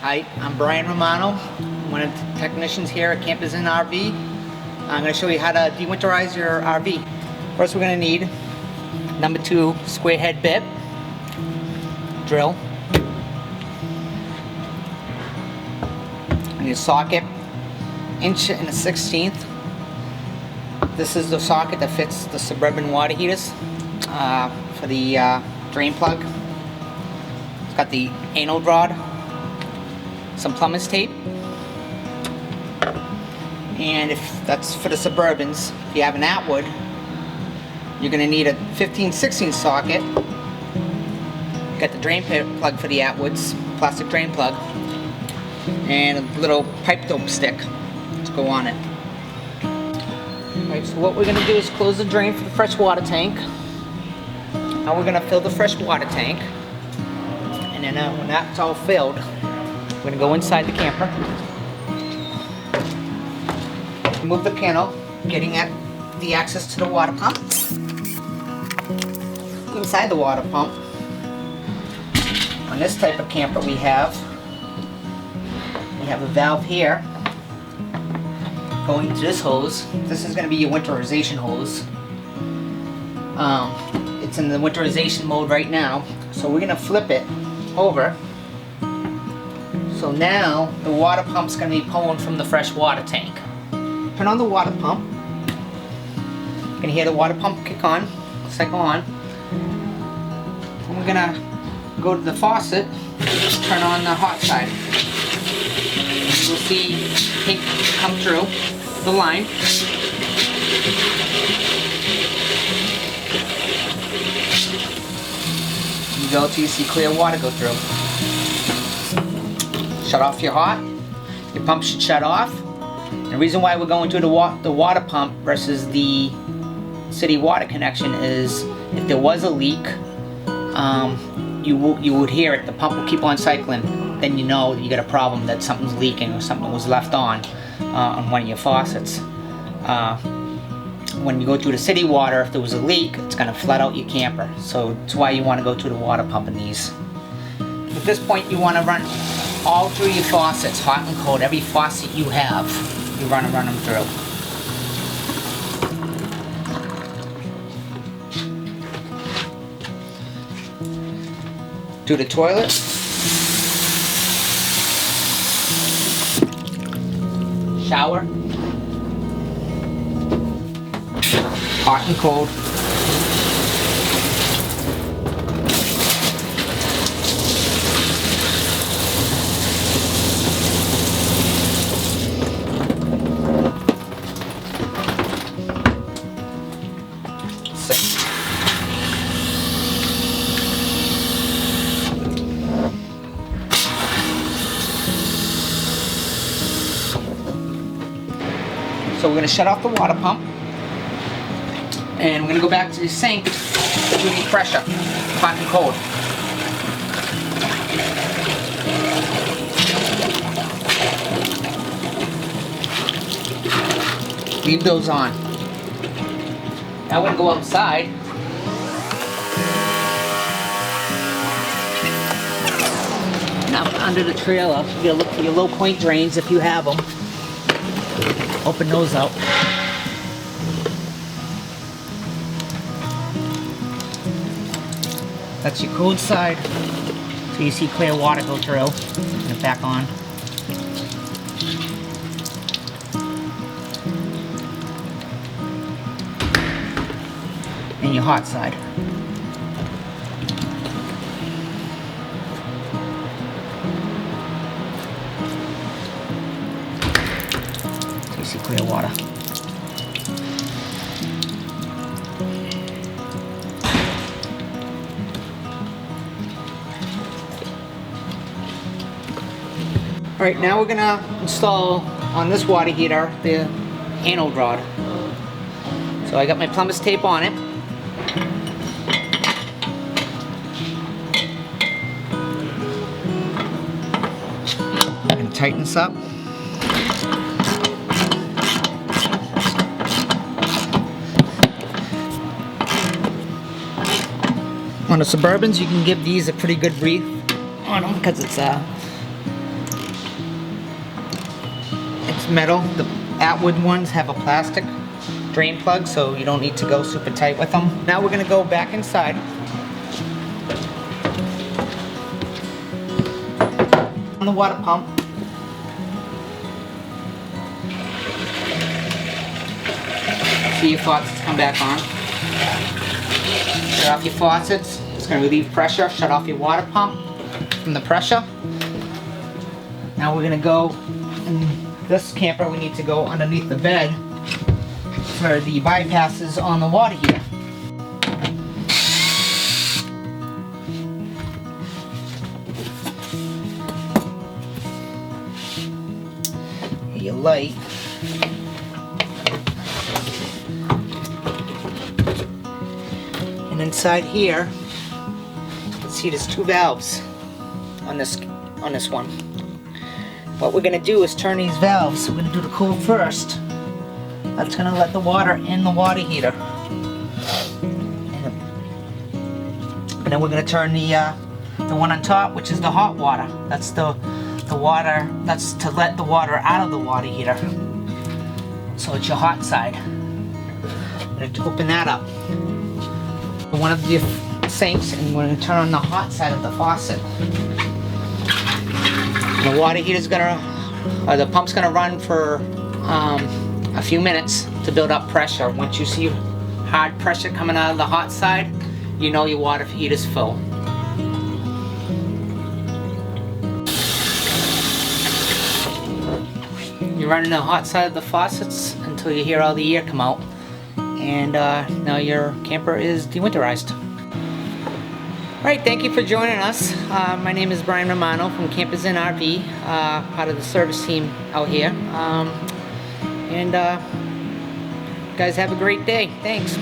Hi, I'm Bryan Romano. I'm one of the technicians here at Campers Inn RV. I'm going to show you how to de-winterize your RV. First we're going to need number 2 square head bit, drill, and your socket, 1 1/16". This is the socket that fits the Suburban water heaters for the drain plug. It's got the anode rod, some plumber's tape, and if that's for the Suburbans, if you have an Atwood, you're going to need a 15/16 socket. Got the drain plug for the Atwoods, plastic drain plug, and a little pipe dope stick to go on it. Alright, so what we're going to do is close the drain for the fresh water tank. Now we're going to fill the fresh water tank, and then when that's all filled, we're going to go inside the camper, remove the panel, getting at the access to the water pump. Inside the water pump, on this type of camper we have a valve here going to this hose. This is going to be your winterization hose. It's in the winterization mode right now, so we're going to flip it over. So now the water pump's going to be pulling from the fresh water tank. Turn on the water pump. You can hear the water pump kick on, cycle on. And we're going to go to the faucet, turn on the hot side. You'll see pink come through the line. You go till you see clear water go through. Shut off your hot. Your pump should shut off. And the reason why we're going to the water pump versus the city water connection is if there was a leak, you would hear it. The pump will keep on cycling. Then you know that you got a problem, that something's leaking or something was left on one of your faucets. When you go through the city water, if there was a leak, it's going to flood out your camper. So that's why you want to go to the water pump in these. At this point, you want to run all through your faucets, hot and cold. Every faucet you have, you run them through. To the toilet. Shower. Hot and cold. So we're going to shut off the water pump, and we're going to go back to the sink to do the pressure, hot and cold. Leave those on. Now we're going to go outside. Now under the trailer, you're going to look for your low point drains if you have them. Open those up. That's your cold side. So you see clear water go through. Turn it back on. And your hot side. See clear water. Alright, now we're going to install on this water heater the anode rod. So I got my plumber's tape on it. And tighten this up. On the Suburbans, you can give these a pretty good breathe on them because it's It's metal. The Atwood ones have a plastic drain plug, so you don't need to go super tight with them. Now we're going to go back inside. On the water pump. See your faucets come back on. Shut off your faucets. It's going to relieve pressure. Shut off your water pump from the pressure. Now we're going to go, in this camper we need to go underneath the bed for the bypasses on the water heater. Your light. And inside here, let's see, there's 2 valves on this one. What we're going to do is turn these valves. We're going to do the cool first. That's going to let the water in the water heater. And then we're going to turn the one on top, which is the hot water. That's the water, that's to let the water out of the water heater. So it's your hot side. I'm going to open that up. One of the sinks, and we're going to turn on the hot side of the faucet. The water heater's gonna, the pump's gonna run for a few minutes to build up pressure. Once you see hard pressure coming out of the hot side, you know your water heater's full. You're running the hot side of the faucets until you hear all the air come out, and now your camper is de-winterized. Alright, thank you for joining us. My name is Bryan Romano from Campers in RV, part of the service team out here. You guys have a great day. Thanks.